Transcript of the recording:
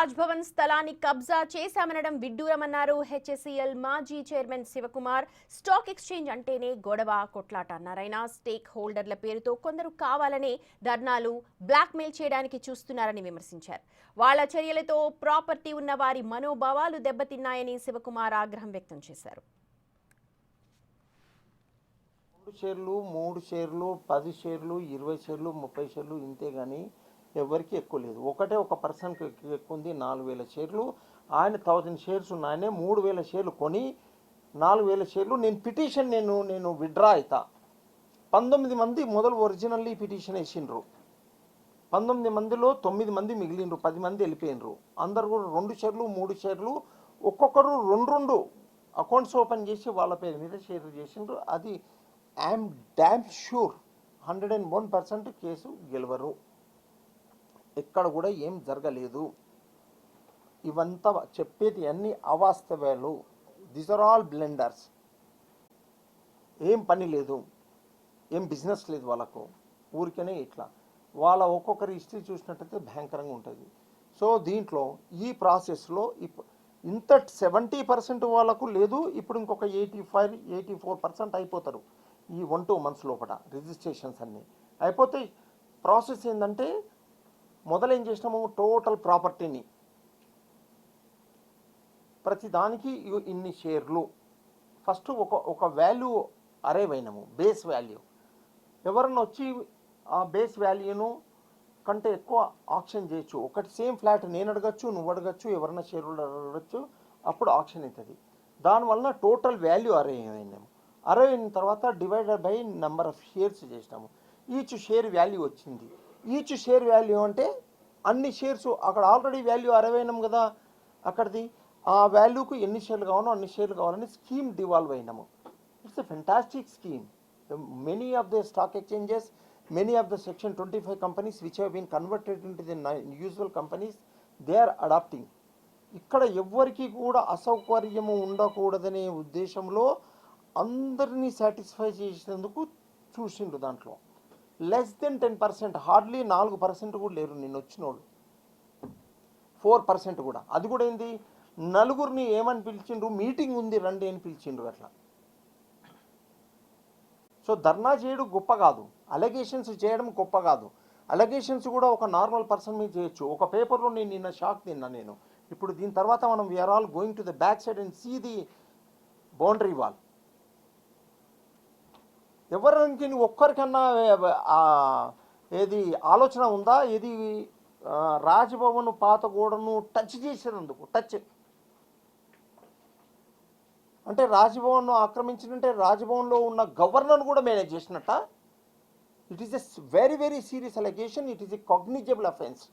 రాజ్భవన్ స్థలాన్ని కబ్జా చేశామనడం విడ్డూరమన్నారు హెచ్ఎస్సిఎల్ మాజీ చైర్మన్ శివకుమార్. స్టాక్ ఎక్స్చేంజ్ అంటేనే గొడవ కొట్లాట అన్నారైనా స్టేక్ హోల్డర్ల పేరుతో కొందరు కావాలనే ధర్నాలు బ్లాక్మెయిల్ చేయడానికి చూస్తున్నారని విమర్శించారు. వాళ్ల చర్యలతో ప్రాపర్టీ ఉన్న వారి మనోభావాలు దెబ్బతిన్నాయని శివకుమార్ ఆగ్రహం వ్యక్తం చేశారు. 2 షేర్లు 3 షేర్లు 10 షేర్లు 20 షేర్లు 30 షేర్లు ఇంతే కానీ ఎవరికి ఎక్కువ లేదు. ఒక పర్సన్కి ఎక్కువ ఉంది. 4000 షేర్లు, ఆయన 1000 షేర్స్ ఉన్నాయనే 3000 షేర్లు కొని 4000 షేర్లు నేను పిటిషన్ నేను విత్డ్రా అవుతా. 19 మంది మొదలు ఒరిజినల్లీ పిటిషన్ వేసిండ్రు. 19 మందిలో 9 మంది మిగిలిండ్రు, 10 మంది వెళ్ళిపోయినరు. అందరు కూడా 2 షేర్లు 3 షేర్లు ఒక్కొక్కరు 2 అకౌంట్స్ ఓపెన్ చేసి వాళ్ళ పేరు మీద షేర్లు చేసిండ్రు. అది ఐఎమ్ డ్యామ్ షూర్ 101% కేసు గెలవరు. ఎక్కడ కూడా ఏం జరగలేదు. ఇవంతా చెప్పేది అన్ని అవాస్తవాలు. These are all blunders. ఏం పని లేదు, ఏం బిజినెస్ లేదు వాళ్ళకు, ఊరికనే ఇట్లా. వాళ్ళ ఒక్కొక్కరి హిస్టరీ చూసినట్టయితే భయంకరంగా ఉంటుంది. సో దీంట్లో ఈ ప్రాసెస్లో ఇంత 70% వాళ్ళకు లేదు. ఇప్పుడు ఇంకొక 84% అయిపోతారు ఈ 1-2 మంత్స్ లోపల. రిజిస్ట్రేషన్స్ అన్నీ అయిపోతాయి. ప్రాసెస్ ఏంటంటే మొదలు ఏం చేసినాము, టోటల్ ప్రాపర్టీని ప్రతిదానికి ఇన్ని షేర్లు ఫస్ట్ ఒక వాల్యూ అరైవ్ అయినాము, బేస్ వాల్యూ. ఎవరన్నా వచ్చి ఆ బేస్ వాల్యూను కంటే ఎక్కువ ఆక్షన్ చేయొచ్చు. ఒకటి సేమ్ ఫ్లాట్ నేను అడగచ్చు, నువ్వు అడగచ్చు, ఎవరన్నా షేర్ హోల్డర్ అడగచ్చు, అప్పుడు ఆక్షన్ అవుతుంది. దానివల్ల టోటల్ వాల్యూ అరైవ్ అయినాము. అరైవ్ అయిన తర్వాత divided by number of shares చేసినాము. ఈచ్ షేర్ వాల్యూ వచ్చింది. ఈచ్ షేర్ వాల్యూ అంటే అన్ని షేర్స్ అక్కడ ఆల్రెడీ వాల్యూ అరైవ్ అయినాం కదా, అక్కడిది ఆ వాల్యూకు ఎన్ని షేర్లు కావాలో అన్ని షేర్లు కావాలని స్కీమ్ డివాల్వ్ అయినాము. It's a fantastic scheme. Many of the stock exchanges, many of the section 25 companies which have been converted into the usual companies, they are adopting. ఇక్కడ ఎవ్వరికి కూడా అసౌకర్యము ఉండకూడదనే ఉద్దేశంలో అందరినీ సాటిస్ఫై చేసేందుకు చూసిండ్రు. దాంట్లో లెస్ దెన్ 10%, హార్డ్లీ 4% కూడా లేరు. నిన్న వచ్చినోళ్ళు 4% కూడా. అది కూడా ఏంది, నలుగురిని ఏమని పిలిచిండ్రు, మీటింగ్ ఉంది రండి అని పిలిచిండ్రు. అట్లా సో ధర్నా చేయడం గొప్ప కాదు, అలగేషన్స్ చేయడం గొప్ప కాదు. అలగేషన్స్ కూడా ఒక నార్మల్ పర్సన్ మీద చేయొచ్చు. ఒక పేపర్లో నేను నిన్న షాక్ తిన్నా నేను. ఇప్పుడు దీని తర్వాత మనం we are all going to the back side and see the boundary wall. ఎవరికి ఒక్కరికన్నా ఏది ఆలోచన ఉందా, ఏది రాజ్భవన్ పాత గోడను టచ్ చేసేందుకు? టచ్ అంటే రాజ్భవన్ను ఆక్రమించినంటే రాజ్భవన్లో ఉన్న గవర్నర్ను కూడా మేనేజ్ చేసినట్ట. It is a very very serious allegation. It is a cognizable offence.